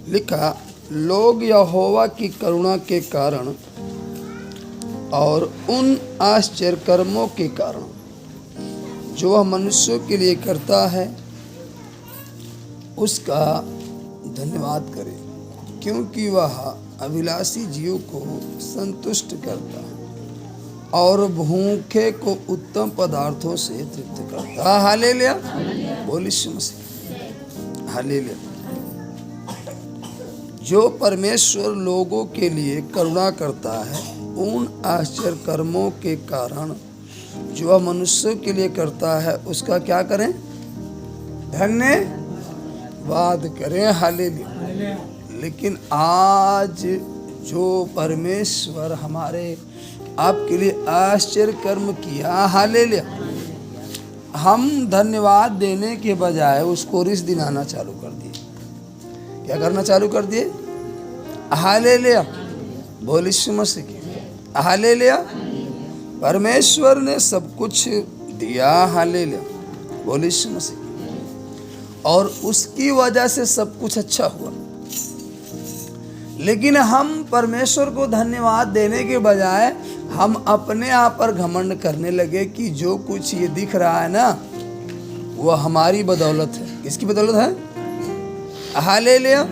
लिखा, लोग यहोवा की करुणा के कारण और उन आश्चर्य कर्मों के कारण जो वह मनुष्यों के लिए करता है उसका धन्यवाद करें, क्योंकि वह अभिलाषी जीव को संतुष्ट करता है और भूखे को उत्तम पदार्थों से तृप्त करता है। हालेलुया, बोल यीशु मसीह, हालेलुया। जो परमेश्वर लोगों के लिए करुणा करता है उन आश्चर्य कर्मों के कारण जो वह मनुष्यों के लिए करता है उसका क्या करें? धन्यवाद करें। हालेलुया। लेकिन आज जो परमेश्वर हमारे आपके लिए आश्चर्य कर्म किया, हालेलुया, हम धन्यवाद देने के बजाय उसको रिस दिलाना चालू कर दिए। क्या करना चालू कर दिए? हालेलुया, बोल यीशु मसीह की, हालेलुया। परमेश्वर ने सब कुछ दिया, हालेलुया, बोल यीशु मसीह की, और उसकी वजह से सब कुछ अच्छा हुआ। लेकिन हम परमेश्वर को धन्यवाद देने के बजाय हम अपने आप पर घमंड करने लगे कि जो कुछ ये दिख रहा है ना वो हमारी बदौलत है। किसकी बदौलत है? हालेलुया।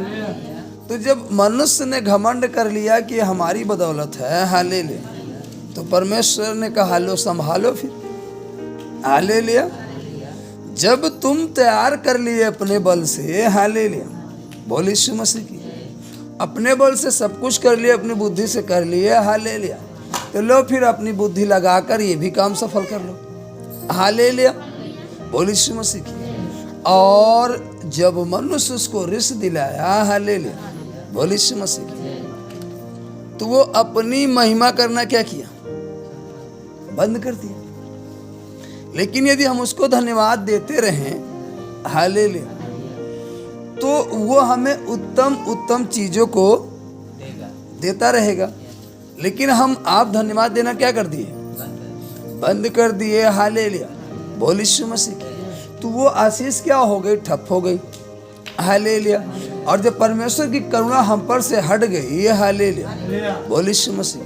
तो जब मनुष्य ने घमंड कर लिया कि हमारी बदौलत है, हालेलुया, तो परमेश्वर ने कहा लो संभालो फिर। हालेलुया। जब तुम तैयार कर लिए अपने बल से, हालेलुया, बोल यीशु मसीह की, अपने बल से सब कुछ कर लिए, अपनी बुद्धि से कर लिए, हालेलुया, तो लो फिर अपनी बुद्धि लगाकर ये भी काम सफल कर लो। हालेलुया, बोल यीशु मसीह की। और जब मनुष्य उसको रिस दिलाया, हालेलुया, बोल यीशु मसीह की, तो वो अपनी महिमा करना क्या किया? बंद कर दिया। लेकिन यदि हम उसको धन्यवाद देते रहें, हालेलुया, तो वो हमें उत्तम उत्तम चीजों को देता रहेगा। लेकिन हम आप धन्यवाद देना क्या कर दिए? बंद कर दिए। हालेलुया, बोल यीशु मसीह की, तो वो आशीष क्या हो गई? ठप हो गई। हालेलुया। और जब परमेश्वर की करुणा हम पर से हट गई, हालेलुया, बोल यीशु मसीह।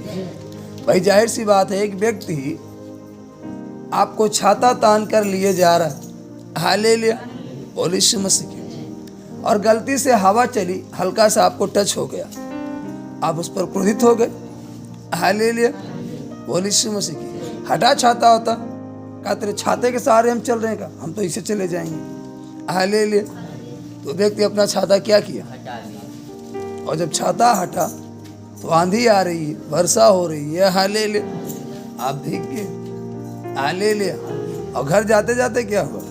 भाई जाहिर सी बात है, एक व्यक्ति आपको छाता तान कर लिए जा रहा है, हालेलुया, बोल यीशु मसीह की, और गलती से हवा चली, हल्का सा आपको टच हो गया, आप उस पर क्रोधित हो गए। हालेलुया, बोल यीशु मसीह की। हटा छाता होता, कहा तेरे छाते के सहारे हम चल रहे हैं, का हम तो इसे चले जाएंगे। हालेलुया। तो व्यक्ति अपना छाता क्या किया? और जब छाता हटा तो आंधी आ रही है, वर्षा हो रही है, हालेलुया, आप भीग गए। हालेलुया। और घर जाते जाते क्या हुआ?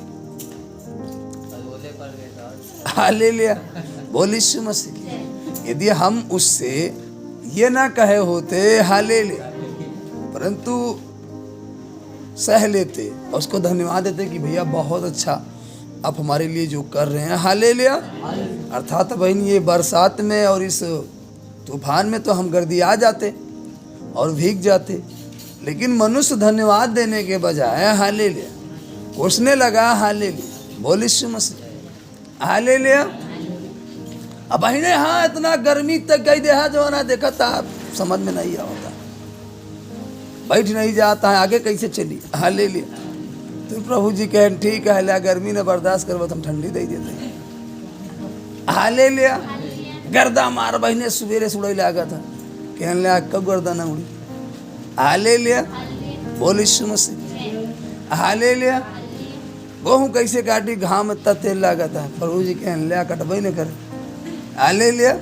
हालेलुया, बोल यीशु मसीह की। यदि हम उससे ये ना कहे होते, हालेलुया, परंतु सह लेते और उसको धन्यवाद देते कि भैया बहुत अच्छा आप हमारे लिए जो कर रहे हैं, हालेलुया। अर्थात बहन ये बरसात में और इस तूफान में तो हम गर्दी आ जाते और भीग जाते, लेकिन मनुष्य धन्यवाद देने के बजाय, हालेलुया, कोसने लगा। हालेलुया, बोल यीशु मसीह, हालेलुया। अब बहने हाँ इतना गर्मी तक गई देहा जो ना देखा था, समझ में नहीं आता, बैठ नहीं जाता है, आगे कैसे चली। हालेलुया। तो प्रभु जी कहें ठीक है, ला गर्मी ने बर्दाश्त करवा तो हम ठंडी दे देते हैं। हालेलुया। गर्दा मार बहने सवेरे सुड़ई लागा था, कहने लगा कब गर्दा ना उड़ी। हालेलुया, बोल यीशु मसीह, हालेलुया। गेहूँ कैसे काटी, घाम इतना तेल लागा था, प्रभु जी कहने लगा कटबई न करे। हालेलुया,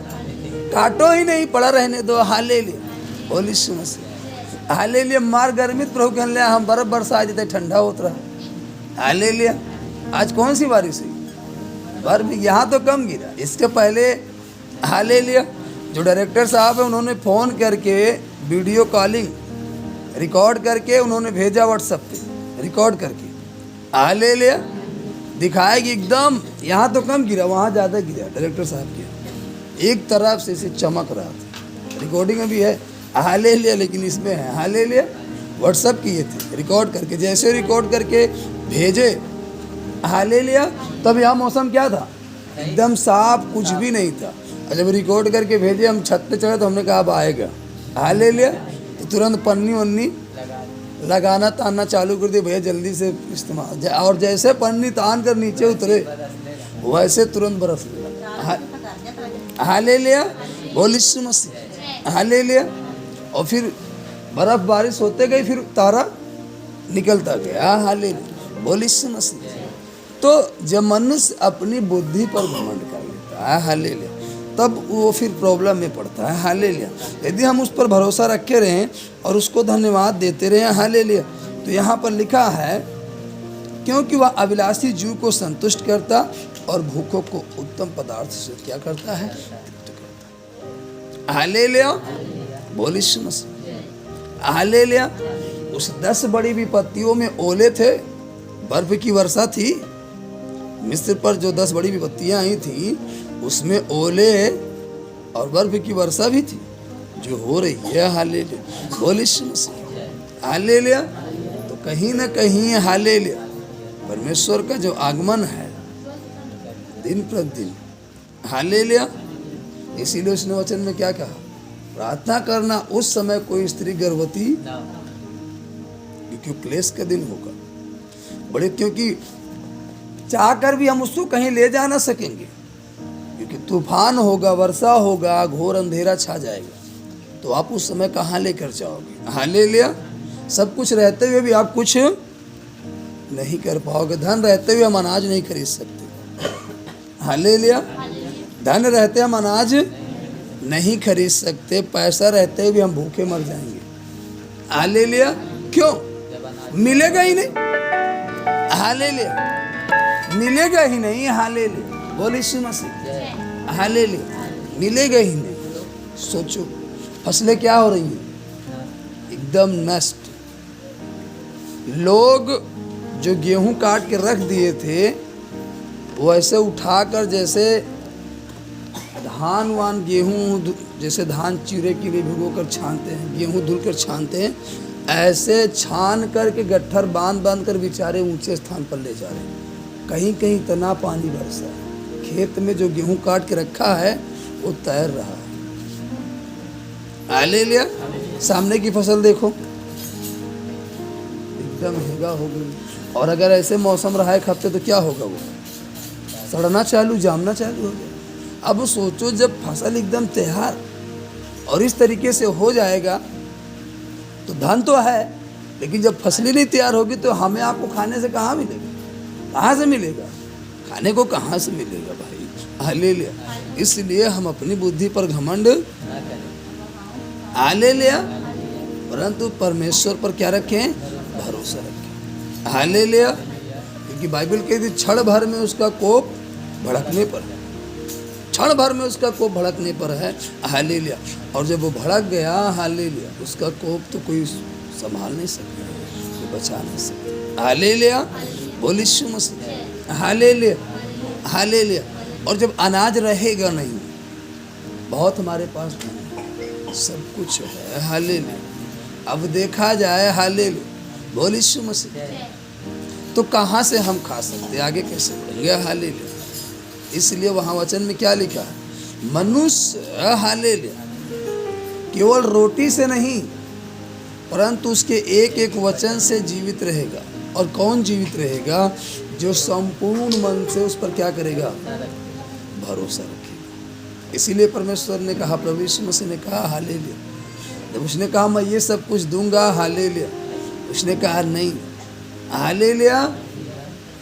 काटो ही नहीं, पड़ा रहने दो। हालेलुया, बोल यीशु मसीह, हालेलुया। मार गर्मी, प्रभु कहने लगा हम बर्फ बरसा देते, ठंडा होता रहा। हालेलुया। आज कौन सी बारिश हुई? बर्फ यहाँ तो कम गिरा, इसके पहले, हालेलुया, जो डायरेक्टर साहब है उन्होंने फ़ोन करके वीडियो कॉलिंग रिकॉर्ड करके उन्होंने भेजा व्हाट्सएप पे, रिकॉर्ड करके, हालेलुया, दिखाया कि एकदम यहाँ तो कम गिरा, वहाँ ज़्यादा गिरा। डायरेक्टर साहब के एक तरफ से इसे चमक रहा था, रिकॉर्डिंग में भी है, हालेलुया, लेकिन इसमें है, हालेलुया, व्हाट्सएप किए थे रिकॉर्ड करके, जैसे रिकॉर्ड करके भेजे, हालेलुया, तब यहाँ मौसम क्या था? एकदम साफ, कुछ भी नहीं था। और जब रिकॉर्ड करके भेजे, हम छत पे चढ़े तो हमने कहा अब आएगा, हालेलुया। तो तुरंत पन्नी वन्नी लगाना तानना चालू कर दिया, भैया जल्दी से इस्तेमाल। और जैसे पन्नी तान कर नीचे उतरे वैसे तुरंत बरस लगा। हालेलुया, बोल यीशु मसीह, हालेलुया। और फिर बर्फ बारिश होते गई, फिर तारा निकलता गया, हालेलुया, बोल यीशु मसीह। तो जब मनुष्य अपनी बुद्धि पर घमंड कर लेता है, हालेलुया, तब वो फिर प्रॉब्लम में पड़ता है, हालेलुया। यदि हम उस पर भरोसा रखे रहें और उसको धन्यवाद देते रहें, हालेलुया, तो यहाँ पर लिखा है क्योंकि वह अभिलाषी जीव को संतुष्ट करता और भूखों को उत्तम पदार्थ से क्या करता है, तृप्त करता। हालेलुया, बोल यीशु मसीह, हालेलुया। उस 10 बड़ी विपत्तियों में ओले थे, बर्फ की वर्षा थी, मिस्र पर जो 10 बड़ी विपत्तियां आई थी उसमें ओले और बर्फ की वर्षा भी थी जो हो रही है, हालेलुया, बोल यीशु मसीह, हालेलुया। तो कहीं ना कहीं, हालेलुया, परमेश्वर का जो आगमन है दिन प्रतिदिन, हालेलुया। इसीलिए उसने वचन में क्या कहा, प्रार्थना करना उस समय कोई स्त्री गर्भवती, क्योंकि क्लेश का दिन होगा बड़े, क्योंकि चाहकर भी हम उसको कहीं ले जा ना सकेंगे, क्योंकि तूफान होगा, वर्षा होगा, घोर अंधेरा छा जाएगा, तो आप उस समय कहाँ लेकर जाओगे, हालेलुया। सब कुछ रहते हुए भी आप कुछ नहीं कर पाओगे। धन रहते हुए हम अनाज नहीं खरीद सकते, हालेलुया। धन रहते हम अनाज नहीं खरीद सकते, पैसा रहते हुए हम भूखे मर जाएंगे, हालेलुया। क्यों? मिलेगा ही नहीं, हालेलुया, मिलेगा ही नहीं, हालेलुया, बोल यीशु मसीह, हालेलुया, मिलेगा ही नहीं। सोचो फसलें क्या हो रही हैं, एकदम नष्ट। लोग जो गेहूं काट के रख दिए थे वो ऐसे उठाकर, जैसे धान वान गेहूं, जैसे धान चीरे के लिए भिगो कर छानते हैं, गेहूं धुल कर छानते हैं, ऐसे छान करके गट्ठर बांध बांध कर बेचारे ऊंचे स्थान पर ले जा रहे हैं। कहीं कहीं इतना पानी बरसा है, खेत में जो गेहूं काट के रखा है वो तैर रहा है, हालेलुया। सामने की फसल देखो एकदम हेगा हो गई, और अगर ऐसे मौसम रहा एक हफ्ते तो क्या होगा, वो सड़ना चालू, जामना चालू हो गया। अब सोचो जब फसल एकदम तैयार और इस तरीके से हो जाएगा तो धन तो है, लेकिन जब फसलें नहीं तैयार होगी तो हमें आपको खाने से कहाँ मिलेगा, कहाँ से मिलेगा, खाने को कहाँ से मिलेगा भाई, हालेलुया। इसलिए हम अपनी बुद्धि पर घमंड, हालेलुया, परंतु परमेश्वर पर क्या रखें, भरोसा रखें, हालेलुया। क्योंकि बाइबल कहती है क्षण भर में उसका कोप भड़कने पर है, क्षण भर में उसका कोप भड़कने पर है, हालेलुया। और जब वो भड़क गया, हालेलुया, उसका कोप तो कोई संभाल नहीं सकता, कोई बचा नहीं सकता, हालेलुया, बोल यीशु मसीह, हालेलुया, हालेलुया। और जब अनाज रहेगा नहीं, बहुत हमारे पास सब कुछ है, हालेलुया, अब देखा जाए, हालेलुया, बोल यीशु मसीह, तो कहाँ से हम खा सकते, आगे कैसे बढ़ेंगे, हालेलुया। इसलिए वहाँ वचन में क्या लिखा है, मनुष्य, हालेलुया, केवल रोटी से नहीं परंतु उसके एक एक वचन से जीवित रहेगा। और कौन जीवित रहेगा, जो संपूर्ण मन से उस पर क्या करेगा, भरोसा रखेगा। इसीलिए परमेश्वर ने कहा, प्रभु यीशु मसीह ने कहा, हालेलुया, जब उसने कहा मैं ये सब कुछ दूंगा, हालेलुया, उसने कहा नहीं, हालेलुया।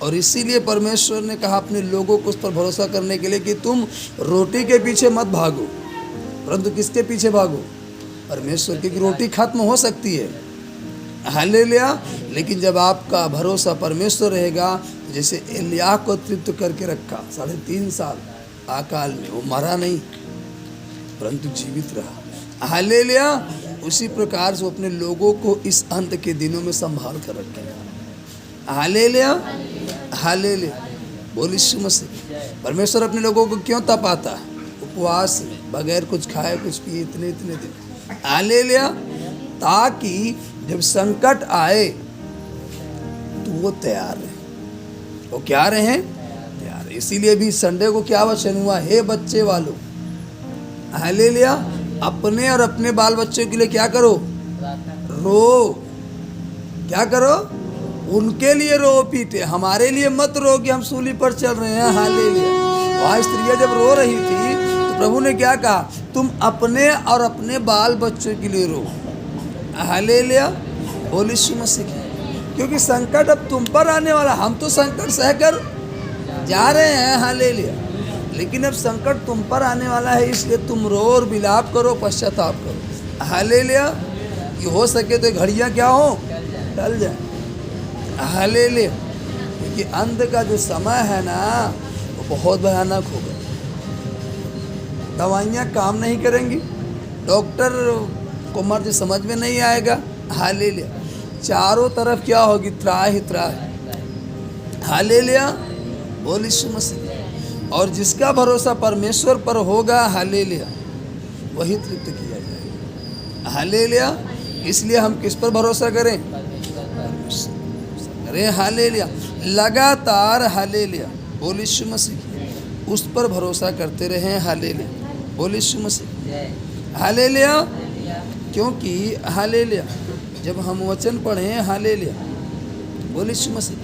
और इसीलिए परमेश्वर ने कहा अपने लोगों को उस पर भरोसा करने के लिए कि तुम रोटी के पीछे मत भागो, परंतु किसके पीछे भागो, परमेश्वर की। रोटी खत्म हो सकती है, हालेलुया, लेकिन जब आपका भरोसा परमेश्वर रहेगा, जैसे एलिय्याह को तृप्त करके रखा 3.5 साल अकाल में, वो मरा नहीं परंतु जीवित रहा, हालेलुया। उसी प्रकार से वो अपने लोगों को इस अंत के दिनों में संभाल कर रखेगा, हालेलुया, हालेलुया, बोल यीशु मसीह। परमेश्वर अपने लोगों को क्यों तपाता है, उपवास में, बगैर कुछ खाए कुछ पिए इतने दिन, हालेलुया, ताकि जब संकट आए तो वो तैयार रहे, वो क्या रहे, तैयार। इसीलिए भी संडे को क्या वचन हुआ, हे बच्चे वालों, हालेलुया। अपने और अपने बाल बच्चों के लिए क्या करो? रो। क्या करो? उनके लिए रो पीटे, हमारे लिए मत रो कि हम सूली पर चल रहे हैं। हालेलुया। वहाँ स्त्रियाँ जब रो रही थी तो प्रभु ने क्या कहा? तुम अपने और अपने बाल बच्चों के लिए रो। हालेलुया। बोल यीशु मसीह की। क्योंकि संकट अब तुम पर आने वाला। हम तो संकट सहकर जा रहे हैं। हालेलुया। लेकिन अब संकट तुम पर आने वाला है, इसलिए तुम रो और विलाप करो, पश्चाताप करो। हालेलुया। कि हो सके तो घड़ियाँ क्या हो? टल जाए। हालेलुया। क्योंकि अंत का जो समय है ना वो बहुत भयानक होगा। दवाइयाँ काम नहीं करेंगी, डॉक्टर को मर्ज समझ में नहीं आएगा। हालेलुया। चारों तरफ क्या होगी? त्राह ही त्राह। हालेलुया। बोल यीशु मसीह। और जिसका भरोसा परमेश्वर पर होगा, हालेलुया, वही तृप्त किया जाएगा। हालेलुया। इसलिए हम किस पर भरोसा करें? अरे हालेलुया। लगातार हालेलुया। बोल यीशु मसीह। उस पर भरोसा करते रहें। हालेलुया। बोल यीशु मसीह। हालेलुया। क्योंकि हालेलुया जब हम वचन पढ़ें, हालेलुया, बोल यीशु मसीह,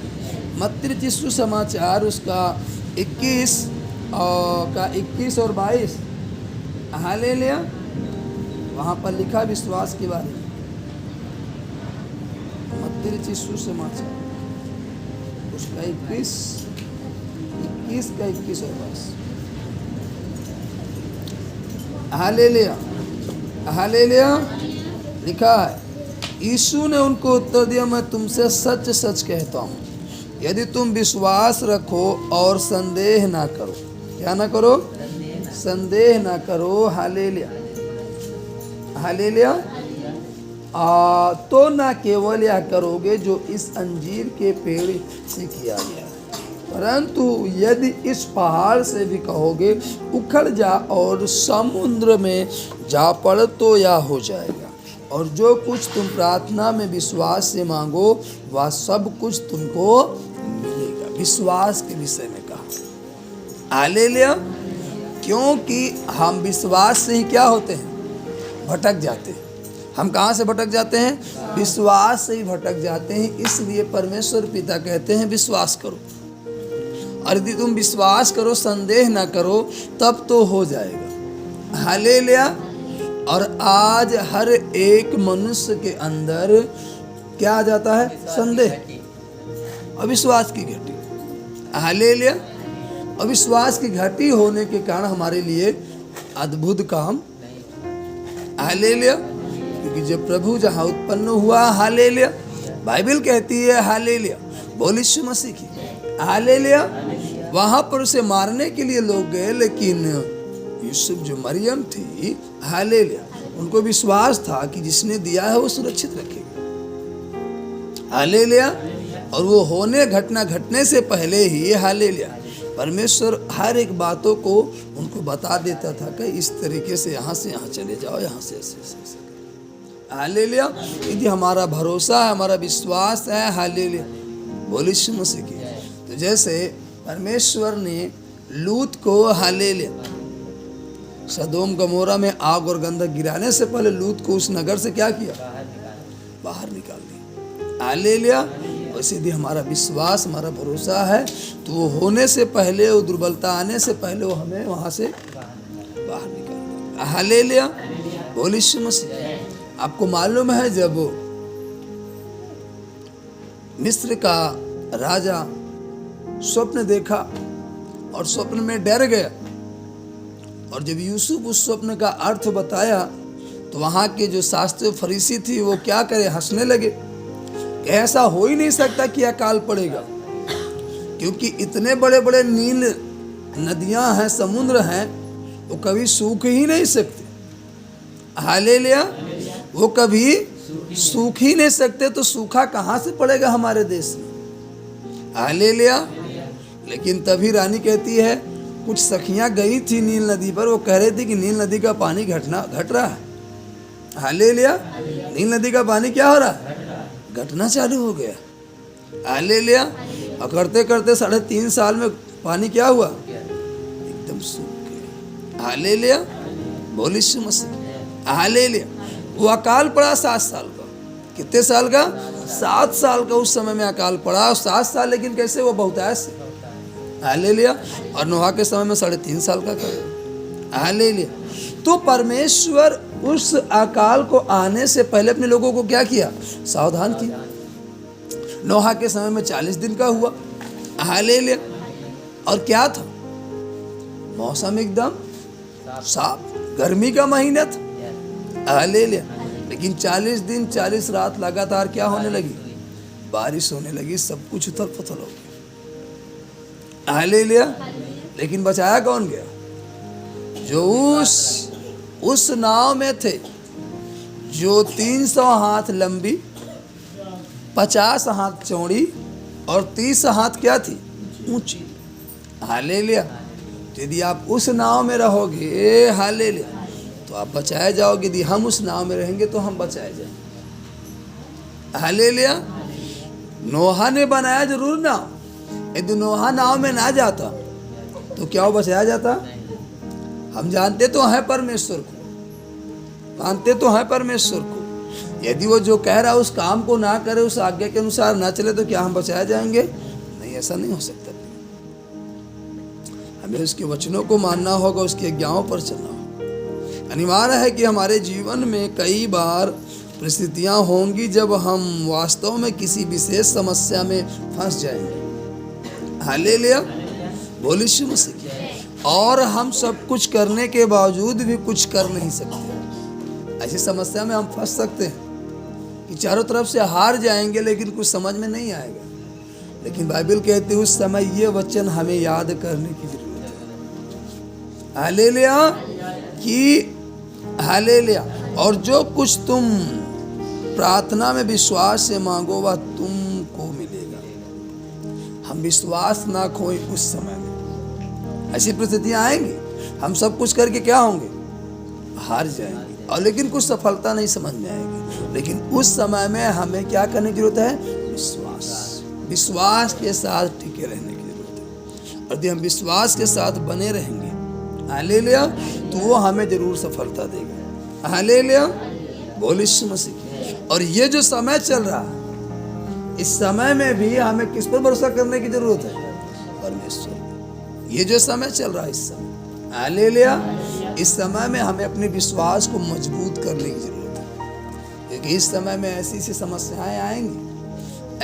मत्ती रचित सुसमाचार उसका 21 और 22, हालेलुया, वहाँ पर लिखा विश्वास के बारे में। मत्ती रचित सुसमाचार उसका 21 का 21 और 22। हालेलुया। हालेलुया। लिखा है, यीशु ने उनको उत्तर दिया, मैं तुमसे सच सच कहता हूँ, यदि तुम विश्वास रखो और संदेह ना करो। क्या ना करो? संदेह ना करो। हालेलुया। हालेलुया। तो ना केवल यह करोगे जो इस अंजीर के पेड़ से किया गया, परंतु यदि इस पहाड़ से भी कहोगे उखड़ जा और समुद्र में जा पड़ तो यह हो जाएगा। और जो कुछ तुम प्रार्थना में विश्वास से मांगो वह सब कुछ तुमको मिलेगा। विश्वास के विषय में कहा। हालेलुया। क्योंकि हम विश्वास से ही क्या होते हैं? भटक जाते हैं। हम कहाँ से भटक जाते हैं? विश्वास से ही भटक जाते हैं। इसलिए परमेश्वर पिता कहते हैं विश्वास करो, और यदि तुम विश्वास करो, संदेह ना करो, तब तो हो जाएगा। हालेलुया। और आज हर एक मनुष्य के अंदर क्या आ जाता है? संदेह, अविश्वास की घटी। हालेलुया। अविश्वास की घटी होने के कारण हमारे लिए अद्भुत काम। हालेलुया। क्योंकि जब प्रभु जहाँ उत्पन्न हुआ, हालेलुया, बाइबल कहती है, हालेलुया, बोल यीशु मसीह की, हालेलुया, वहाँ पर उसे मारने के लिए लोग गए, लेकिन यूसुफ जो मरियम थी, हालेलुया, उनको विश्वास था कि जिसने दिया है वो सुरक्षित रखेगा। हालेलुया। और वो घटना घटने से पहले ही, हालेलुया, परमेश्वर हर एक बातों को उनको बता देता था कि इस तरीके से यहाँ चले जाओ, यहाँ से ऐसे। हालेलुया। यदि हमारा भरोसा है, हमारा विश्वास है, हालेलुया, बोल यीशु मसीह की, तो जैसे परमेश्वर ने लूत को, हालेलुया, सदोम गमोरा में आग और गंधक गिराने से पहले लूत को उस नगर से क्या किया? बाहर निकाल दिया। हालेलुया। वैसे यदि हमारा विश्वास, हमारा भरोसा है, तो वो होने से पहले, वो दुर्बलता आने से पहले वो हमें वहाँ से बाहर निकाल दिया। हालेलुया। बोल यीशु मसीह। आपको मालूम है जब मिस्र का राजा स्वप्न देखा और स्वप्न में डर गया, और जब यूसुफ उस स्वप्न का अर्थ बताया तो वहाँ के जो शास्त्री फरीसी थी वो क्या करे? हंसने लगे। ऐसा हो ही नहीं सकता कि अकाल पड़ेगा, क्योंकि इतने बड़े बड़े नील नदियां हैं, समुद्र हैं, वो कभी सूख ही नहीं सकते। हालेलुया। वो कभी सूख ही नहीं सकते, तो सूखा कहाँ से पड़ेगा हमारे देश में? हालेलुया। लेकिन तभी रानी कहती है, कुछ सखियां गई थी नील नदी पर, वो कह रही थी कि नील नदी का पानी घट रहा है। हालेलुया। नील नदी का पानी क्या हो रहा है? घटना चालू हो गया। हालेलुया। और करते करते 3.5 साल में पानी क्या हुआ? एकदम सूख गया। हालेलुया। बोल यीशु मसीह, हालेलुया। वो अकाल पड़ा 7 साल का। कितने साल का? 7 साल का उस समय में अकाल पड़ा। 7 साल, लेकिन कैसे? वो बहुतायत से, हालेलुया। और नोहा के समय में 3.5 साल का कर, हालेलुया। तो परमेश्वर उस अकाल को आने से पहले अपने लोगों को क्या किया? सावधान किया। नोहा के समय में 40 दिन का हुआ, हालेलुया। और क्या था? मौसम एकदम साफ, गर्मी का महीना था, हालेलुया। लेकिन 40 दिन 40 रात लगातार क्या होने लगी? बारिश होने लगी, सब कुछ उथल पुथल हो गया, हालेलुया। लेकिन बचाया कौन गया? जो उस नाव में थे, जो 300 हाथ लंबी, 50 हाथ चौड़ी और 30 हाथ क्या थी? ऊंची, हालेलुया। यदि आप उस नाव में रहोगे, हालेलुया, तो आप बचाए जाओगे। यदि हम उस नाव में रहेंगे तो हम बचाए जाएंगे, हालेलुया। नोहा ने बनाया जरूर नाव। यदि नोहा नाव में ना जाता तो क्या वो बचाया जाता? हम जानते तो हैं परमेश्वर को, मानते तो हैं परमेश्वर को। यदि वो जो कह रहा है उस काम को ना करे, उस आज्ञा के अनुसार ना चले, तो क्या हम बचाए जाएंगे? नहीं, ऐसा नहीं हो सकता। हमें उसके वचनों को मानना होगा, उसकी आज्ञाओं पर चलना होगा। अनिवार्य है कि हमारे जीवन में कई बार परिस्थितियां होंगी जब हम वास्तव में किसी विशेष समस्या में फंस जाएंगे, हालेलुया। बोल यीशु मसीह। और हम सब कुछ करने के बावजूद भी कुछ कर नहीं सकते। ऐसी समस्या में हम फंस सकते हैं कि चारों तरफ से हार जाएंगे, लेकिन कुछ समझ में नहीं आएगा। लेकिन बाइबल कहती है उस समय ये वचन हमें याद करने की जरूरत है, हालेलुया, कि हालेलुया। और जो कुछ तुम प्रार्थना में विश्वास से मांगो वह तुमको मिलेगा। हम विश्वास ना खोए उस समय में। ऐसी परिस्थितियां आएंगी, हम सब कुछ करके क्या होंगे? हार जाएंगे, और लेकिन कुछ सफलता नहीं समझ में आएगी। लेकिन उस समय में हमें क्या करने की जरूरत है? विश्वास के साथ टिके रहने की जरूरत है। और यदि हम विश्वास के साथ बने रहेंगे, हालेलुया, तो वो हमें जरूर सफलता देगा, हालेलुया। बोल यीशु मसीह। और ये जो समय चल रहा है, इस समय में भी हमें किस पर भरोसा करने की जरूरत है? परमेश्वर। ये जो समय चल रहा है, इस समय, हालेलुया, इस समय में हमें अपने विश्वास को मजबूत करने की जरूरत है। क्योंकि इस समय में ऐसी ऐसी समस्याएं आएंगी,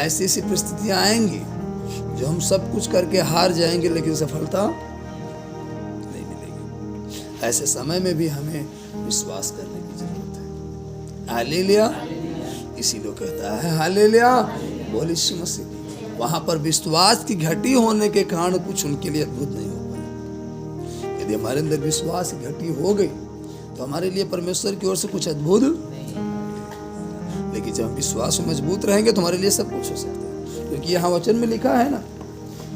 ऐसी ऐसी परिस्थितियां आएंगी जो हम सब कुछ करके हार जाएंगे, लेकिन सफलता नहीं मिलेगी। ऐसे समय में भी हमें विश्वास करने की जरूरत है, हालेलुया। इसीलिए कहता है, हालेलुया, बोल यीशु मसीह। वहां पर विश्वास की घटी होने के कारण कुछ उनके लिए अद्भुत नहीं हो पाए। यदि हमारे अंदर विश्वास की घटी हो गई तो हमारे लिए परमेश्वर की ओर से कुछ अद्भुत, लेकिन जब हम विश्वास में मजबूत रहेंगे तो हमारे लिए सब कुछ हो सकता है। क्योंकि यहाँ वचन में लिखा है ना,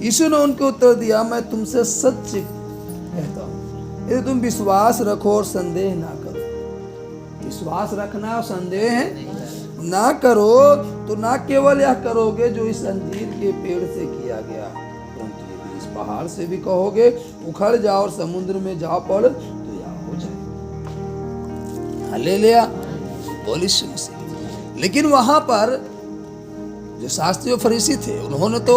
यीशु ने उनको उत्तर दिया, मैं तुमसे सच कहता हूँ, यदि तुम विश्वास रखो और संदेह ना करो। विश्वास रखना और संदेह ना करो तो ना केवल यह करोगे जो इस अंजीर के पेड़ से किया गया, परंतु यदि इस पहाड़ से भी कहोगे उखड़ जाओ और समुद्र में जा पड़, तो यह हो जाए, हालेलुया। बोल यीशु मसीह। लेकिन वहां पर जो शास्त्री और फरीसी थे, उन्होंने तो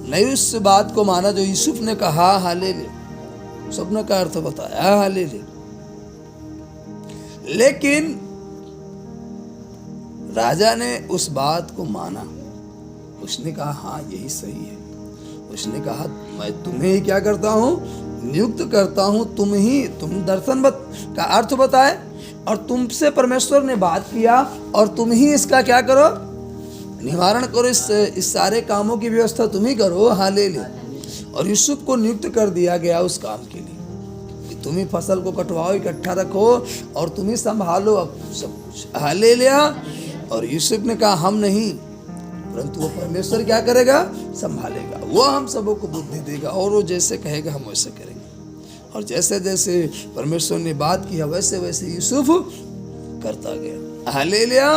नहीं उस बात को माना जो यूसुफ ने कहा, हालेलुया, स्वप्न का अर्थ बताया, हालेलुया। लेकिन राजा ने उस बात को माना। उसने कहा हाँ यही सही है। उसने कहा मैं तुम्हें ही क्या करता हूँ? नियुक्त करता हूँ। तुम दर्शन का अर्थ बताए और तुमसे परमेश्वर ने बात किया और तुम ही इसका क्या करो? निवारण करो। इस सारे कामों की व्यवस्था तुम ही करो, हालेलुया। और यूसुफ को नियुक्त कर दिया गया उस काम के लिए कि तुम ही फसल को कटवाओ, इकट्ठा रखो और तुम ही संभालो अब सब कुछ, हालेलुया। और यूसुफ ने कहा हम नहीं, परंतु वो परमेश्वर क्या करेगा? संभालेगा। वो हम सबों को बुद्धि देगा और वो जैसे कहेगा हम वैसे करेंगे। और जैसे जैसे परमेश्वर ने बात की वैसे वैसे यूसुफ करता गया, हालेलुया।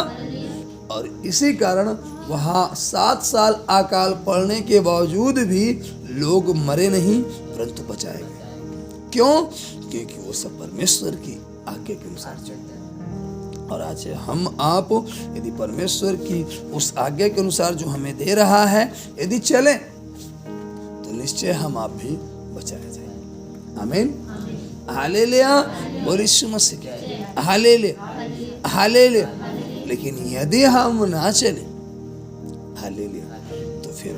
और इसी कारण वहाँ 7 साल अकाल पड़ने के बावजूद भी लोग मरे नहीं, परंतु बचाए गए। क्यों? क्योंकि वो सब परमेश्वर की आज्ञा के अनुसार चलते हैं। और आज हम आप यदि परमेश्वर की उस आज्ञा के अनुसार जो हमें दे रहा है यदि चलें तो निश्चय हम आप भी बचाए जाएंगे। आमीन, हालेलुया, बोल यीशु मसीह की हालेलुया, हालेलुया। लेकिन यदि हम ना चले हालेलुया तो फिर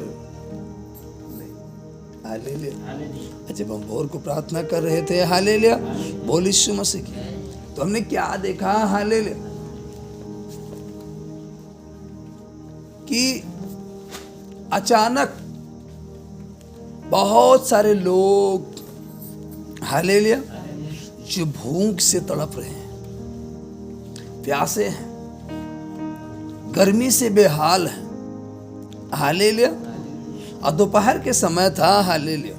नहीं। हालेलुया। जब हम भोर को प्रार्थना कर रहे थे हालेलुया, बोल यीशु मसीह की, तो हमने क्या देखा हालेलुया कि अचानक बहुत सारे लोग हालेलुया जो भूख से तड़प रहे हैं, प्यासे हैं, गर्मी से बेहाल हैं हालेलुया। और दोपहर के समय था हालेलुया,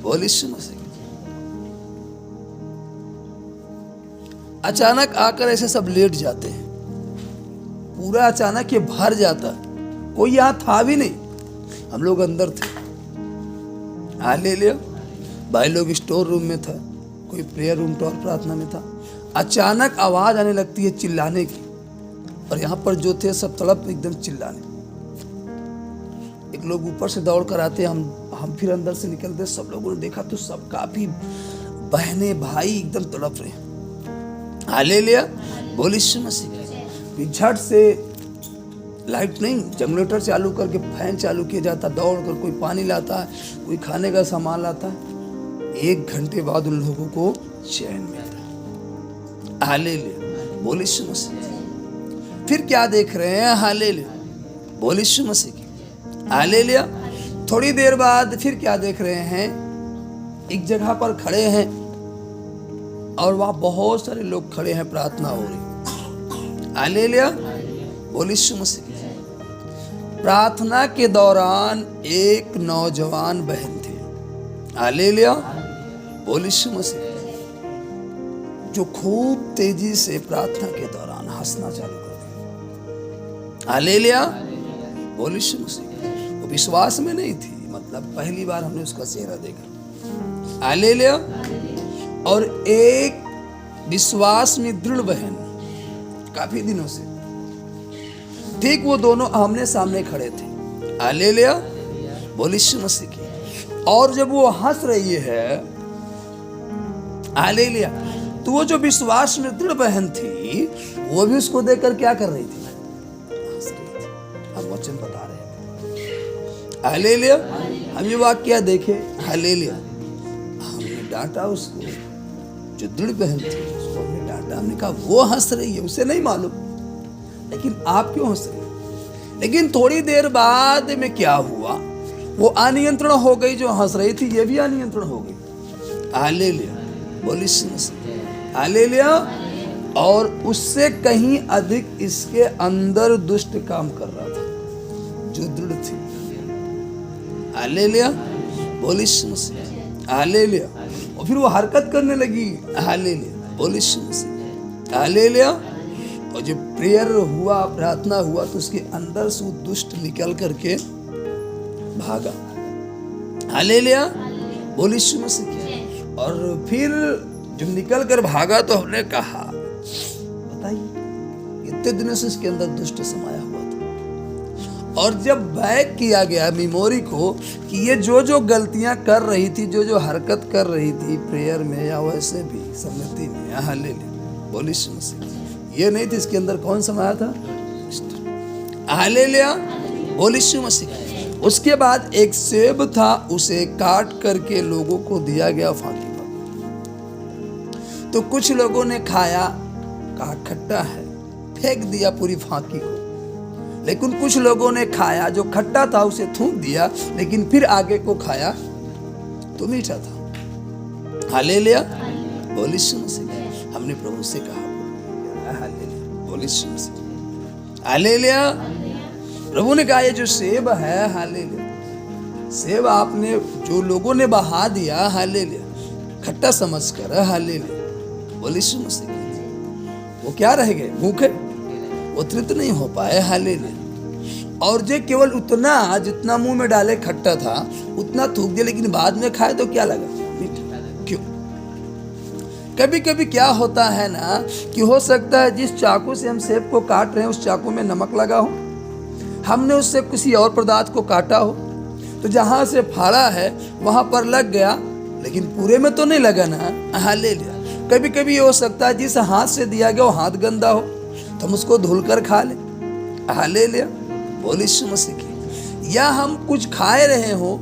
बोल यीशु मसीह। अचानक आकर ऐसे सब लेट जाते हैं, पूरा अचानक ये भर जाता है। कोई यहाँ था भी नहीं, हम लोग अंदर थे हालेलुया। भाई लोग स्टोर रूम में था, कोई प्रेयर रूम और प्रार्थना में था। अचानक आवाज आने लगती है चिल्लाने की, और यहाँ पर जो थे सब तड़प एकदम चिल्लाने। एक लोग ऊपर से दौड़ कर आते, हम फिर अंदर से निकलते। सब लोगों ने देखा तो सब काफी बहने भाई एकदम तड़प रहे हैं हालेलुया, बोल यीशु मसीह। झट से लाइट नहीं, जनरेटर चालू करके फैन चालू किया जाता, दौड़ कर कोई पानी लाता है, कोई खाने का सामान लाता है। 1 घंटे बाद उन लोगों को चैन मिलता हालेलुया, बोल यीशु मसीह। फिर क्या देख रहे हैं हालेलुया, बोल यीशु मसीह की हालेलुया। थोड़ी देर बाद फिर क्या देख रहे हैं, एक जगह पर खड़े हैं और वहां बहुत सारे लोग खड़े हैं, प्रार्थना हो रही हालेलुया, बोल यीशु मसीह। प्रार्थना के दौरान एक नौजवान बहन थी हालेलुया, बोल यीशु मसीह, जो खूब तेजी से प्रार्थना के दौरान हंसना चालू कर दिया हालेलुया, बोल यीशु मसीह। वो विश्वास में नहीं थी, मतलब पहली बार हमने उसका चेहरा देखा हालेलुया। और एक विश्वास में दृढ़ बहन काफी दिनों से, ठीक वो दोनों आमने सामने खड़े थे हालेलुया, बोल यीशु मसीह की। और जब वो हंस रही है हालेलुया, तो वो जो विश्वास में दृढ़ बहन थी वो भी उसको देखकर क्या कर रही थी, हंस रही थी। हम वचन बता रहे थे हालेलुया। हम ये वाक्य देखे हालेलुया, हमने डांटा उसको, जो दृढ़ बहन थी उसको हमने डांटा। हमने कहा वो हंस रही है, उसे नहीं मालूम, लेकिन आप क्यों हंस रहे हैं। लेकिन थोड़ी देर बाद में क्या हुआ, वो अनियंत्रण हो गई। जो हंस रही थी ये भी अनियंत्रण हो गई हालेलुया, बोल यीशु मसीह हालेलुया। और उससे कहीं अधिक इसके अंदर दुष्ट काम कर रहा था, जो दृढ़ थी हालेलुया, बोल यीशु मसीह हालेलुया। और फिर वो हरकत करने लगी हालेलुया, बोल यीशु मसीह हालेलुया। और जब प्रेयर हुआ, प्रार्थना हुआ, तो उसके अंदर से वो दुष्ट निकल करके भागा हालेलुया, बोल यीशु मसीह। और फिर जब निकल कर भागा तो हमने कहा बताइए, इतने दिनों से इसके अंदर दुष्ट समाया हुआ था। और जब बैक किया गया मेमोरी को कि ये जो जो गलतियां कर रही थी, जो जो हरकत कर रही थी प्रेयर में या वैसे भी संगति में हालेलुया, बोल यीशु मसीह, ये नहीं थी इसके अंदर कौन समाया था, हालेलुया, बोल यीशु मसीह। उसके बाद एक सेब था, उसे काट करके लोगों को दिया गया फांकी पर। तो कुछ लोगों ने खाया, कहा खट्टा है, फेंक दिया पूरी फांकी को। लेकिन कुछ लोगों ने खाया, जो खट्टा था उसे थूक दिया, लेकिन फिर आगे को खाया तो मीठा था हालेलुया, बोल यीशु मसीह। हमने प्रभु से कहा हालेलुया, बोल यीशु मसीह हालेलुया। प्रभु ने कहा ये जो सेब है हालेलुया, सेब आपने जो लोगों ने बहा दिया हालेलुया, खट्टा समझकर हालेलुया, बोल यीशु मसीह, वो क्या रह गए, भूखे, वो तृप्त नहीं हो पाए हालेलुया। और जो केवल उतना जितना मुंह में डाले खट्टा था उतना थूक दिया, लेकिन बाद में खाए तो क्या लगा, मीठा। क्यों कभी कभी क्या होता है ना कि हो सकता है जिस चाकू से हम सेब को काट रहे हैं उस चाकू में नमक लगा हो, हमने उससे किसी और पदार्थ को काटा हो, तो जहाँ से फाड़ा है वहाँ पर लग गया, लेकिन पूरे में तो नहीं लगा ना। हाँ, ले लिया। कभी कभी ये हो सकता है जिस हाथ से दिया गया वो हाथ गंदा हो तो हम उसको धुल कर खा ले। हाँ, ले लिया। बोल यीशु मसीह की। या हम कुछ खाए रहे हो,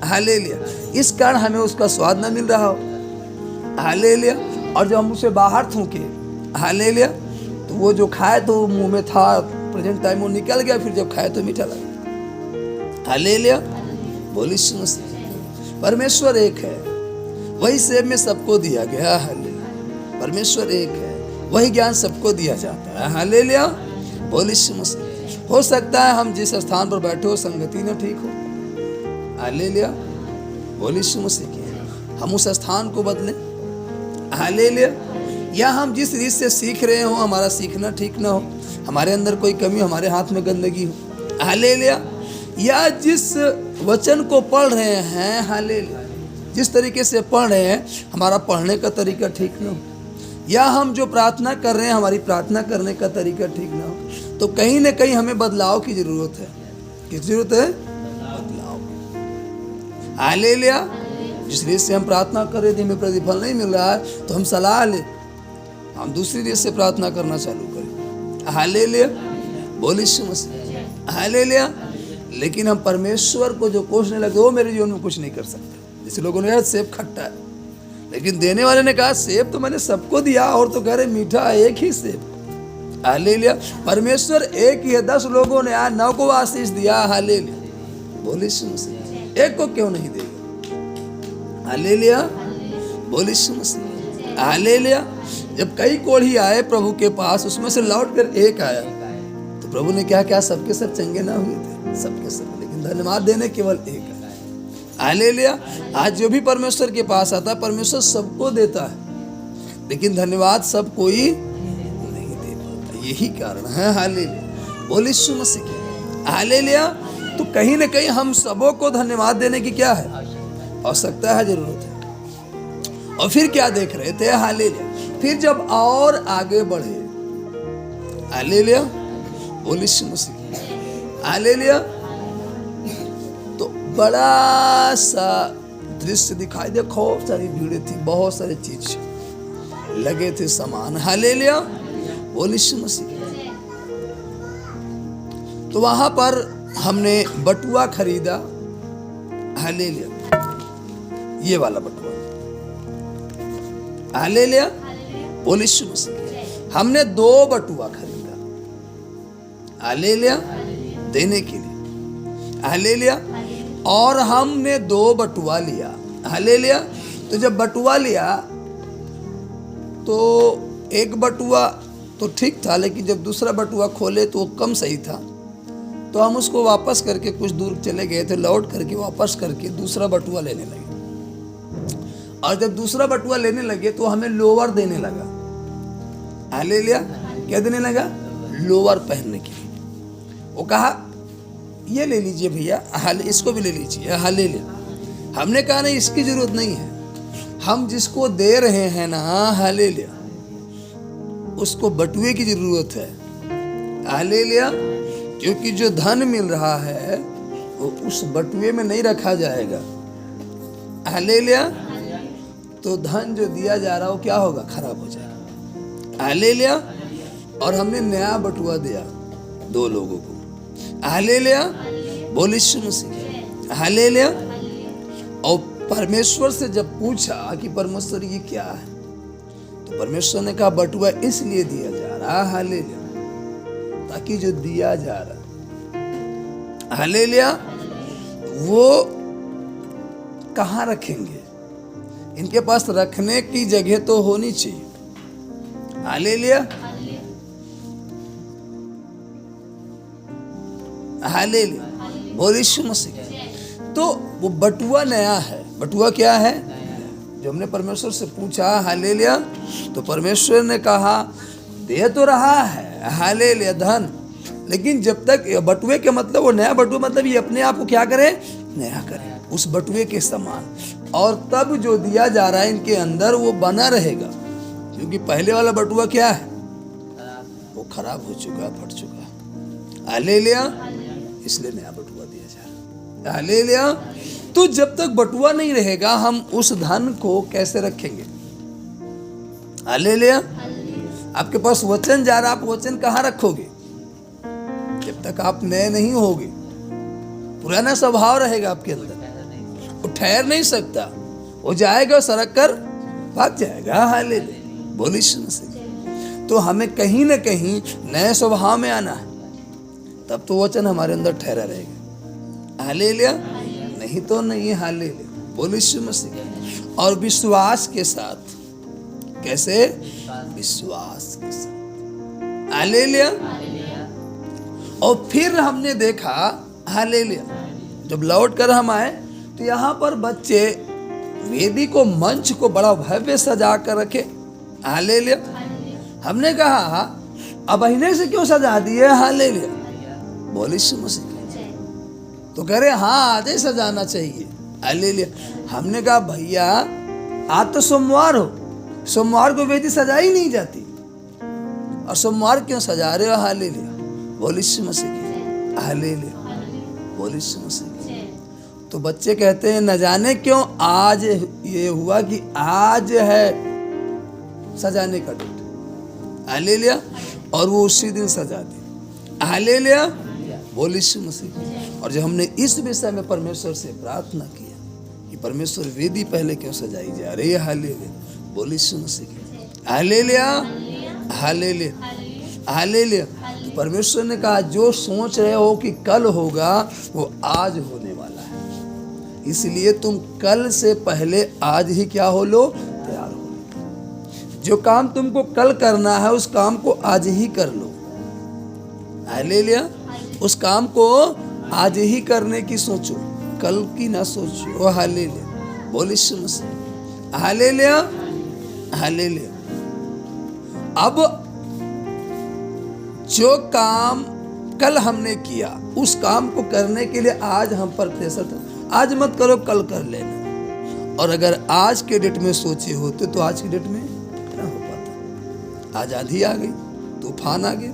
हाँ ले लिया, इस कारण हमें उसका स्वाद न मिल रहा हो, हाँ ले लिया, और जब हम उसे बाहर थूके, हाँ ले लिया, तो वो जो खाए तो मुंह में था प्रेजेंट टाइम वो निकल गया, फिर जब खाए तो मीठा लगा, हाँ ले लिया। बोल यीशु मसीह। परमेश्वर एक है, वही सेब में सबको दिया गया, हाँ ले लिया। परमेश्वर एक है, वही ज्ञान सबको दिया जाता है, हाँ ले लिया। बोल यीशु मसीह। हो सकता है हम जिस स्थान पर बैठे हो संगति न ठीक हो, हाँ ले लिया। बोल यीशु मसीह की। हम उस स्थान को बदलें, हाँ ले लिया। या हम जिस रीत से सीख रहे हो हमारा सीखना ठीक ना हो, हमारे अंदर कोई कमी, हमारे हाथ में गंदगी हो, हाँ ले लिया। या जिस वचन को पढ़ रहे हैं, हाँ ले लिया, जिस तरीके से पढ़ रहे हैं हमारा पढ़ने का तरीका ठीक ना हो, या हम जो प्रार्थना कर रहे हैं हमारी प्रार्थना करने का तरीका ठीक ना हो, तो कहीं ना कहीं हमें बदलाव की जरूरत है। किस जरूरत है? बदलाव। हाँ ले लिया। जिस रीत से हम प्रार्थना कर रहे थे हमें प्रतिफल नहीं मिल रहा है तो हम सलाह ले, हम दूसरी रीत से प्रार्थना करना चालू करें, हाँ ले लिया। बोल यीशु मसीह। हाँ ले लिया। लेकिन हम परमेश्वर को जो कोसने लगे वो मेरे जीवन में कुछ नहीं कर सकते। जैसे लोगों ने कहा सेब खट्टा है, लेकिन देने वाले ने कहा सेब तो मैंने सबको दिया, और तो कह रहे मीठा एक ही सेब, हाँ ले लिया। परमेश्वर एक ही है, 10 लोगों ने 9 को आशीष दिया, हाँ ले लिया। बोल यीशु मसीह। एक को क्यों नहीं देगा, हाँ ले लिया। बोल यीशु मसीह। हाँ ले लिया। जब कई कोढ़ी आए प्रभु के पास, उसमें से लौट कर एक आया, तो प्रभु ने क्या सबके सब चंगे ना हुए थे? सबके सब, लेकिन धन्यवाद देने केवल एक है, हाँ ले लिया। आज जो भी परमेश्वर के पास आता है परमेश्वर सबको देता है, लेकिन धन्यवाद सब कोई नहीं दे पाता, यही कारण है, हाँ ले लिया। बोल यीशु मसीह की। हाँ ले लिया। तो कहीं ना कहीं हम सबों को धन्यवाद देने की क्या है? आवश्यकता है, जरूरत है। और फिर क्या देख रहे थे? हाँ ले लिया। फिर जब और आगे बढ़े, हाँ ले लिया। बोल यीशु मसीह। हाँ ले लिया। तो बड़ा सा दृश्य दिखाई दे, खूब सारी भीड़ थी, बहुत सारी चीज लगे थे सामान, हाँ ले लिया। बोल यीशु मसीह। तो वहां पर हमने बटुआ खरीदा, हाँ ले लिया, ये वाला बटुआ, हाँ ले लिया। बोल यीशु मसीह। हमने 2 बटुआ खरीदा, हाँ ले लिया, देने के लिए, हाँ ले लिया। और हमने 2 बटुआ लिया, हाँ ले लिया। तो जब बटुआ लिया तो एक बटुआ तो ठीक था, लेकिन जब दूसरा बटुआ खोले तो वो कम सही था, तो हम उसको वापस करके कुछ दूर चले गए थे, लौट करके वापस करके दूसरा बटुआ लेने लगे। और जब दूसरा बटुआ लेने लगे तो हमें लोअर देने लगा, हाँ ले लिया। क्या देने लगा? लोअर पहनने के लिए। वो कहा ये ले लीजिए भैया, हाँ इसको भी ले लीजिए, हाँ ले लिया। हमने कहा नहीं, इसकी जरूरत नहीं है, हम जिसको दे रहे हैं ना, हाँ ले लिया, उसको बटुए की जरूरत है, हाँ ले लिया। क्योंकि जो धन मिल रहा है वो उस बटुए में नहीं रखा जाएगा, हाँ ले लिया। तो धन जो दिया जा रहा है वो क्या होगा? खराब हो जाएगा, हाँ ले लिया। और हमने नया बटुआ दिया 2 लोगों को, हाँ ले लिया। बोल यीशु मसीह। हाँ ले लिया। और परमेश्वर से जब पूछा कि परमेश्वर ये क्या है, तो परमेश्वर ने कहा बटुआ इसलिए दिया जा रहा, हाँ ले लिया, ताकि जो दिया जा रहा, हाँ ले लिया, वो कहाँ रखेंगे? इनके पास रखने की जगह तो होनी चाहिए, हाँ ले लिया, हाँ ले लिया। बोल यीशु मसीह। तो वो बटुआ नया है। बटुआ क्या है? जो हमने परमेश्वर से पूछा, हाँ ले लिया, तो परमेश्वर ने कहा दे तो रहा है, हाँ ले लिया धन, लेकिन जब तक बटुए के मतलब वो नया बटुआ मतलब ये अपने आप को क्या करे? नया करे, उस बटुए के समान। और तब जो दिया जा रहा है इनके अंदर वो बना रहेगा, क्योंकि पहले वाला बटुआ क्या है, वो खराब हो चुका, फट चुका। हालेलुया। इसलिए नया बटुआ दिया जा रहा है। हालेलुया। तो जब तक बटुआ नहीं रहेगा हम उस धन को कैसे रखेंगे? हालेलुया। आपके पास वचन जा रहा, आप वचन कहाँ रखोगे? जब तक आप नए नहीं होगे, पुराना स्वभाव रहेगा आपके अंदर, वो ठहर नहीं सकता, वो जाएगा सड़क कर भाग जाएगा। हालेलुया। बोलिए मसीह। तो हमें कहीं ना कहीं नए स्वभाव में आना है, तब तो वचन हमारे अंदर ठहरा रहेगा। हालेलुया। नहीं तो नहीं। हालेलुया। बोलिए मसीह। और विश्वास के साथ, कैसे? विश्वास के साथ। हालेलुया। और फिर हमने देखा, हालेलुया, जब लौट कर हम आए तो यहाँ पर बच्चे वेदी को, मंच को बड़ा भव्य सजा कर रखे। हालेलुया। हमने कहा अब अहिने से क्यों सजा दिए? हालेलुया। बोलिए मसीह। तो कह रहे हाँ आज ही सजाना चाहिए। हालेलुया। हमने कहा भैया आज तो सोमवार हो, सोमवार को वेदी सजाई नहीं जाती, और सोमवार क्यों सजा रहे हो? हालेलुया। बोलिए मसीह। हालेलुया। बोलिए मसीह। तो बच्चे कहते हैं न जाने क्यों आज ये हुआ कि आज है सजाने का डेट। हालेलुया। और वो उसी दिन सजा दी। हालेलुया। बोलिए मसीह। और जब हमने इस विषय में परमेश्वर से प्रार्थना किया कि परमेश्वर वेदी पहले क्यों सजाई जा रही है? हालेलुया। बोलिए मसीह। हालेलुया। हालेलुया। हालेलुया। तो परमेश्वर ने कहा जो सोच रहे हो कि कल होगा वो आज होने वाला है, इसलिए तुम कल से पहले आज ही क्या हो लो? तैयार हो लो। जो काम तुमको कल करना है उस काम को आज ही कर लो। हालेलुया। उस काम को आज ही करने की सोचो, कल की ना सोचो। हालेलुया। बोलिए मसीह। हालेलुया। हालेलुया। अब जो काम कल हमने किया उस काम को करने के लिए आज हम पर प्रेशर था। आज मत करो, कल कर लेना। और अगर आज के डेट में सोचे होते तो आज के डेट में ना हो पाता। आज आंधी आ गई, तूफान आ गया,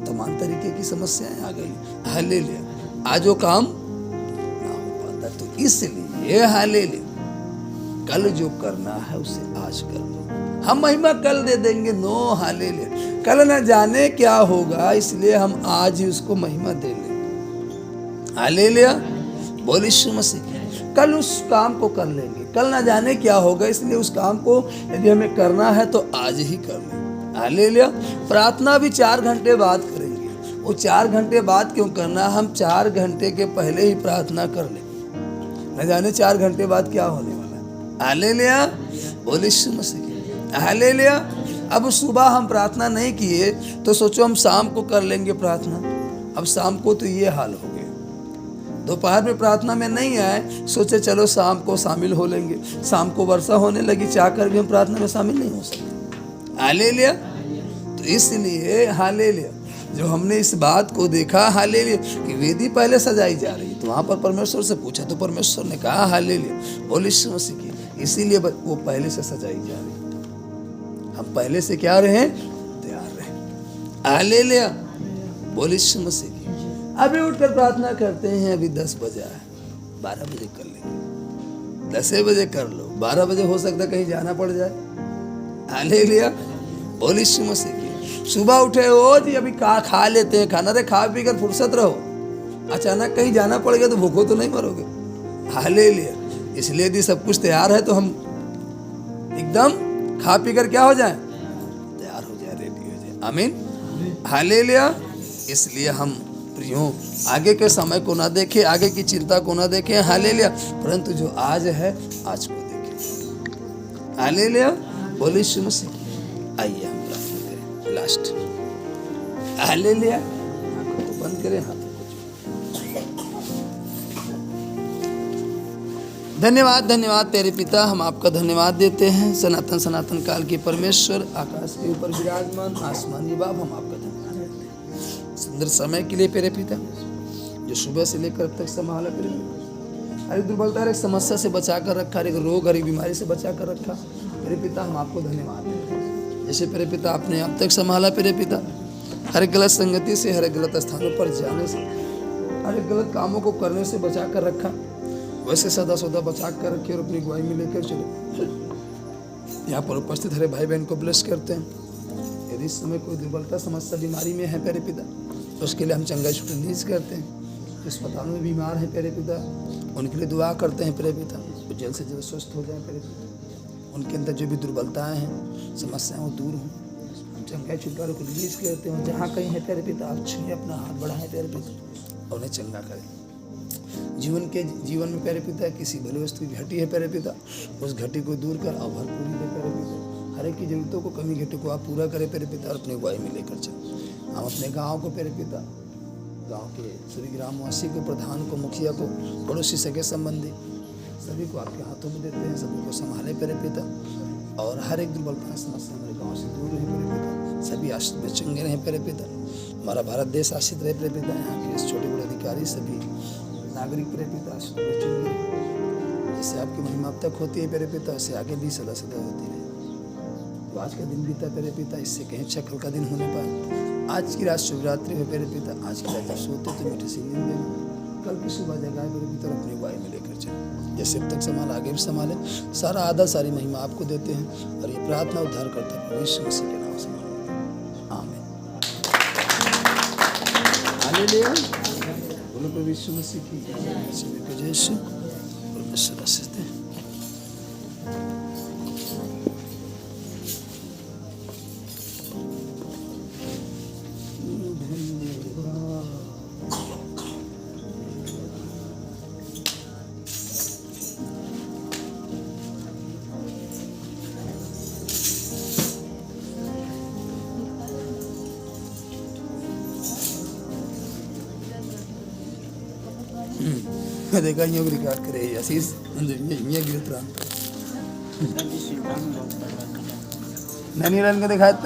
तमाम तरीके की समस्याएं आ गई। हालेलुया। आज वो काम ना हो पाता। तो इसलिए हालेलुया, कल जो करना है उसे आज कर लो। हम महिमा कल दे देंगे, नो। हालेलुया। कल न जाने क्या होगा, इसलिए हम आज ही उसको महिमा दे लेंगे। हालेलुया। बोलिए मसीह। कल उस काम को कर लेंगे, कल न जाने क्या होगा, इसलिए उस काम को यदि हमें करना है तो आज ही कर लेंगे। हालेलुया। प्रार्थना भी 4 घंटे बाद करेंगे। वो 4 घंटे बाद क्यों करना? हम 4 घंटे के पहले ही प्रार्थना कर लें, न जाने 4 घंटे बाद क्या होने वाला है। हालेलुया। बोलिए मसीह। हालेलुया। अब सुबह हम प्रार्थना नहीं किए तो सोचो हम शाम को कर लेंगे प्रार्थना। अब शाम को तो ये हाल हो गया। दोपहर में प्रार्थना में नहीं आए, सोचे चलो शाम को शामिल हो लेंगे। शाम को वर्षा होने लगी, चाह कर भी हम प्रार्थना में शामिल नहीं हो सकते। हालेलुया। तो इसलिए हालेलुया, जो हमने इस बात को देखा, हालेलुया, कि वेदी पहले सजाई जा रही, तो वहाँ पर परमेश्वर से पूछा तो परमेश्वर ने कहा हालेलुया, बोलिए मसीह की, इसीलिए वो पहले से सजाई जा रही। हम पहले से क्या रहे? तैयार रहे। हालेलुया। बोलिए मसीह की। अभी उठकर प्रार्थना करते हैं, अभी 10 बजे है, 12 बजे कर लेंगे, 10 बजे कर लो, 12 बजे हो सकता है कहीं जाना पड़ जाए। हालेलुया। बोलिए मसीह की। सुबह उठे हो जी, अभी खा लेते हैं खाना, रे खा पी कर फुर्सत रहो, अचानक कहीं जाना पड़ गया तो भूखो तो नहीं मरोगे। हालेलुया। इसलिए यदि सब कुछ तैयार है तो हम एकदम खा पी कर क्या हो जाए? तैयार हो जाए, रेडी हो जाए। आमीन। हालेलुया। इसलिए हम प्रियो आगे के समय को ना देखें, आगे की चिंता को ना देखें। हालेलुया। परंतु जो आज है, आज को देखें। हालेलुया। बोलिए मसीह। आइए हम प्रार्थना करें लास्ट। हालेलुया। आंखों को बंद करें, हाथों को। धन्यवाद, धन्यवाद तेरे पिता, हम आपका धन्यवाद देते हैं। सनातन सनातन काल के परमेश्वर, आकाश के ऊपर विराजमान आसमानी बाप, हम आपका धन्यवाद देते हैं सुंदर समय के लिए तेरे पिता, जो सुबह से लेकर अब तक संभाला करेंगे। हर एक दुर्बलता, हर एक समस्या से बचा कर रखा, हर एक रोग, हर एक बीमारी से बचा कर रखा। मेरे पिता हम आपको धन्यवाद देते हैं। जैसे मेरे पिता आपने अब तक संभाला मेरे पिता, हर एक गलत संगति से, हर एक गलत स्थानों पर जाने से, हर एक गलत कामों को करने से बचा कर रखा, वैसे सदा सदा बचा कर रखे और अपनी गुआई में लेकर चले। यहाँ पर उपस्थित हरे भाई बहन को ब्लेस करते हैं। यदि इस समय कोई दुर्बलता, समस्या, बीमारी में है प्यारे पिता, उसके लिए हम चंगाई छुट्टी रिलीज करते हैं। अस्पतालों में बीमार हैं प्यारे पिता, उनके लिए दुआ करते हैं प्यारे पिता, वो जल्द से जल्द स्वस्थ हो जाए प्यारे पिता। उनके अंदर जो भी दुर्बलताएं हैं, समस्याएं, वो दूर हों। हम चंगाई छुटकारों को रिलीज करते हैं। जहाँ कहीं है प्यारे पिता, आप छुए, अपना हाथ बढ़ाएं प्यारे पिता और उन्हें चंगा करें। जीवन में प्यारे पिता किसी भले वस्तु की घटी है प्यारे पिता, उस घटी को दूर कर और भरपूरी दे प्यारे पिता। हर एक की जरूरतों को, कमी घटी को आप पूरा करें प्यारे पिता और अपनी अगुवाई में लेकर चलें। हम अपने गाँव को प्यारे पिता, गांव के सभी ग्रामवासी को, प्रधान को, मुखिया को, पड़ोसी, सगे संबंधी सभी को आपके हाथों में देते हैं। सभी को संभाले प्यारे पिता और हर एक दुर्बलता, समस्या हमारे गांव से दूर रहे प्यारे पिता। सभी आश्रित में चंगे रहें प्यारे पिता। हमारा भारत देश आश्रित रहे प्यारे पिता। यहाँ के छोटे बड़े अधिकारी, सभी नागरिक प्यारे पिता आश्रित में चंगे रहे। जैसे आपकी महिमा अब तक होती है प्यारे पिता, उससे आगे भी सदा सदा होती रहे। तो आज का दिन बीता प्यारे पिता, इससे कहीं अच्छा कल का दिन होने पाए। आज की रात शिवरात्रि है प्यारे पिता, आज की रात जब सोते तो मीठी सी नींद लेना, कल की सुबह जगाए प्यारे पिता अपनी अगुवाई में लेकर चले। जैसे अब तक संभाल, आगे भी संभाले। सारा आदर, सारी महिमा आपको देते हैं और ये प्रार्थना उद्धार करता है यीशु मसीह के नाम से मांगते हैं, आमीन। हालेलुया। बोलो प्रभु यीशु मसीह की जय। यीशु परमेश्वर आशीष दे। देखा ये रिकॉर्ड करे आशीष ये गिरत रहा नहीं रन को दिखाया तो